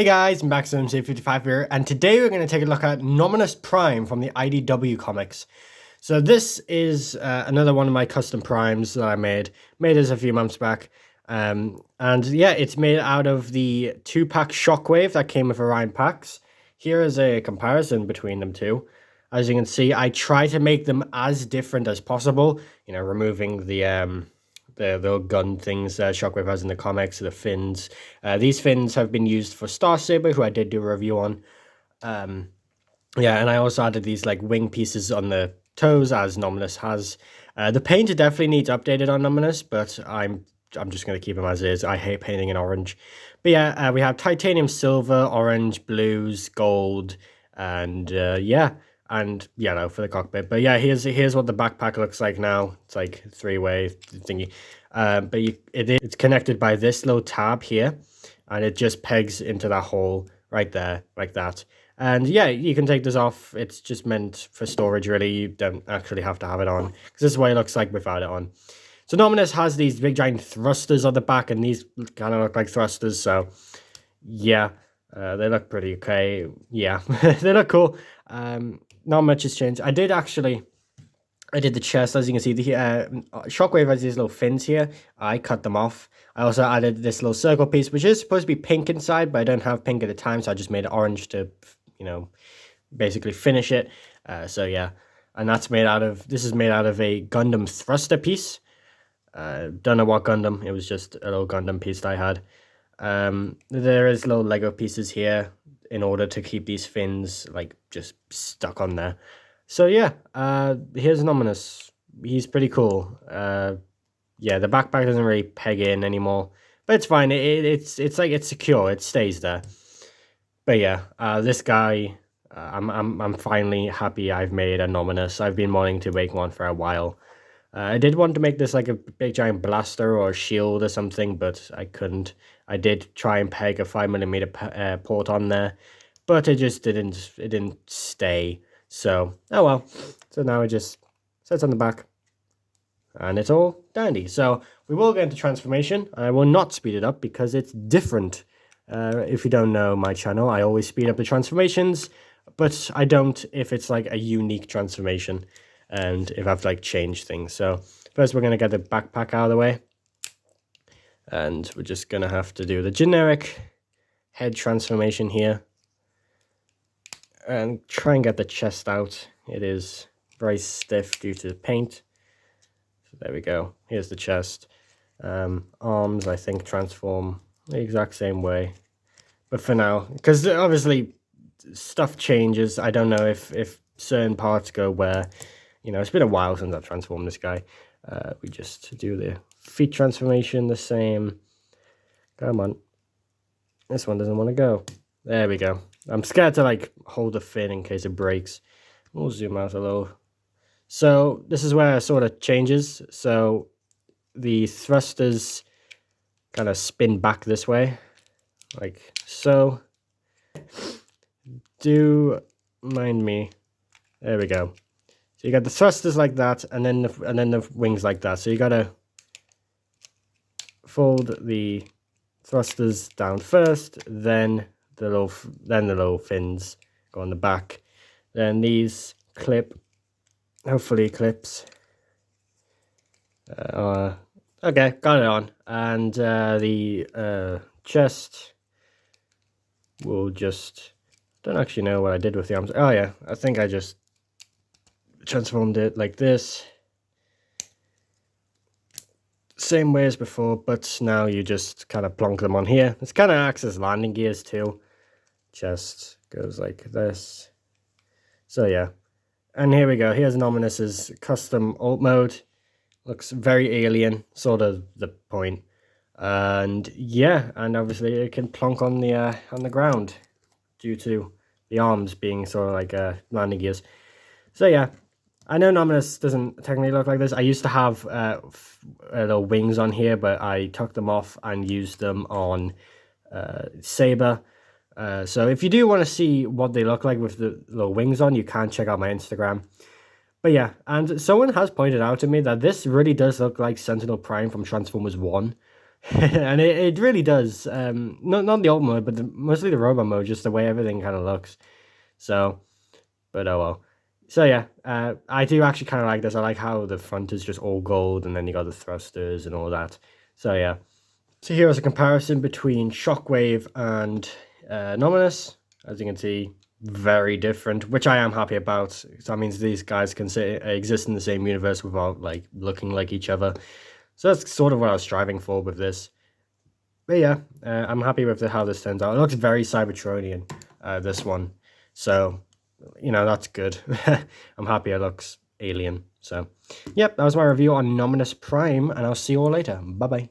Hey guys, Max MC55 here, and today we're going to take a look at Nominus Prime from the IDW comics. So this is another one of my custom primes that I made this a few months back. And yeah, it's made out of the 2-pack Shockwave that came with Orion packs. Here is a comparison between them two. As you can see, I try to make them as different as possible, you know, removing the little gun things Shockwave has in the comics, the fins. These fins have been used for Star Saber, who I did do a review on. Yeah, and I also added these like wing pieces on the toes, as Nominus has. The paint definitely needs updated on Nominus, but I'm just going to keep them as is. I hate painting in orange. But yeah, we have titanium silver, orange, blues, gold, and yeah, and yellow for the cockpit. But yeah, here's what the backpack looks like now. It's like three-way thingy. But it's connected by this little tab here, and it just pegs into that hole right there, like that. And yeah, you can take this off. It's just meant for storage, really. You don't actually have to have it on, because this is what it looks like without it on. So Nominus has these big giant thrusters on the back, and these kind of look like thrusters, so yeah, they look pretty okay. Yeah, they look cool. Not much has changed. I did the chest, as you can see. The Shockwave has these little fins here. I cut them off. I also added this little circle piece, which is supposed to be pink inside, but I don't have pink at the time, so I just made it orange to, you know, basically finish it. So yeah, and this is made out of a Gundam thruster piece. Don't know what Gundam. It was just a little Gundam piece that I had. There is little Lego pieces here in order to keep these fins like just stuck on there. So yeah, here's Nominus. He's pretty cool. Yeah, the backpack doesn't really peg in anymore, but it's fine. It's like it's secure. It stays there. But yeah, this guy, I'm finally happy I've made a Nominus. I've been wanting to make one for a while. I did want to make this like a big giant blaster or a shield or something, but I couldn't. I did try and peg a 5mm port on there, but it just didn't stay. So, oh well. So now it just sits on the back, and it's all dandy. So we will get into transformation. I will not speed it up because it's different. If you don't know my channel, I always speed up the transformations, but I don't if it's like a unique transformation and if I have to like change things. So first we're going to get the backpack out of the way, and we're just going to have to do the generic head transformation here and try and get the chest out. It is very stiff due to the paint. So there we go. Here's the chest. Arms, I think, transform the exact same way. But for now, because obviously stuff changes, I don't know if certain parts go where, you know, it's been a while since I've transformed this guy. We just do the feet transformation the same. Come on. This one doesn't want to go. There we go. I'm scared to like hold the fin in case it breaks. We'll zoom out a little. So this is where it sort of changes. So the thrusters kind of spin back this way, like so. Do mind me. There we go. So you got the thrusters like that, and then the wings like that. So you gotta fold the thrusters down first, then the little fins go on the back. Then these clip, hopefully clips. Okay, got it on, and the chest will just. Don't actually know what I did with the arms. Oh yeah, I think I just transformed it like this. Same way as before, but now you just kind of plonk them on here. This kind of acts as landing gears too. Chest goes like this. So yeah. And here we go. Here's Nominus's custom alt mode. Looks very alien, sort of the point. And yeah, and obviously it can plonk on the ground due to the arms being sort of like landing gears. So yeah, I know Nominus doesn't technically look like this. I used to have little wings on here, but I took them off and used them on Saber. So if you do want to see what they look like with the little wings on, you can check out my Instagram. But yeah, and someone has pointed out to me that this really does look like Sentinel Prime from Transformers 1. And it really does. Not the alt mode, but mostly the robot mode, just the way everything kind of looks. So, but oh well. So yeah, I do actually kind of like this. I like how the front is just all gold, and then you got the thrusters and all that. So yeah. So here is a comparison between Shockwave and Nominus. As you can see, very different, which I am happy about. So that means these guys can exist in the same universe without like looking like each other. So that's sort of what I was striving for with this. But yeah, I'm happy with how this turns out. It looks very Cybertronian, this one. So, that's good. I'm happy it looks alien. So, yep, that was my review on Nominus Prime, and I'll see you all later. Bye-bye.